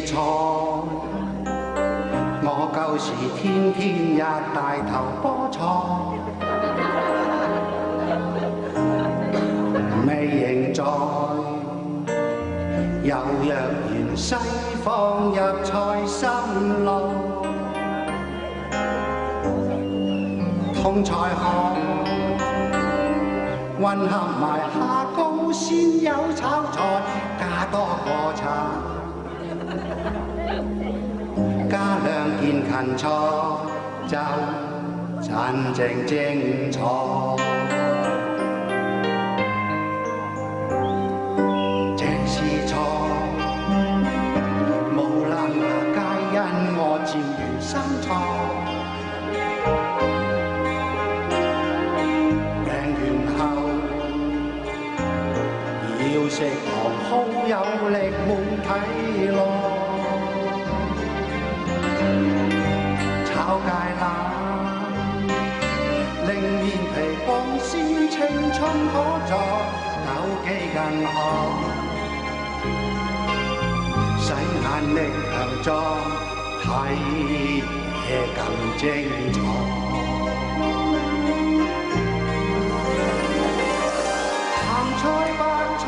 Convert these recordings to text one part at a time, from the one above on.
菜，我舊時天天一大頭菠菜，未仍在，又若芫茜放入菜心內，通菜殼混合埋下高鮮有炒菜，加多個茶，加兩件芹菜就真正精彩。這是菜，無能皆因我漸如生菜。要食糖好有力滿體內，炒芥蘭令面皮光鮮青春可在，枸杞更好，洗眼力強壯，睇嘢更精彩。菜白菜，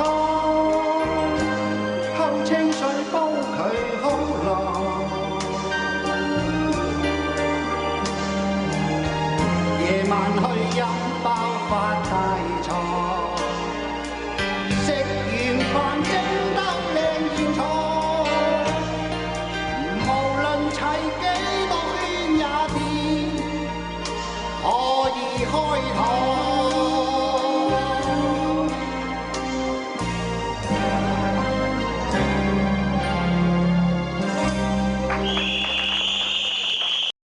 後清水煲佢好耐。夜晚去飲包發達。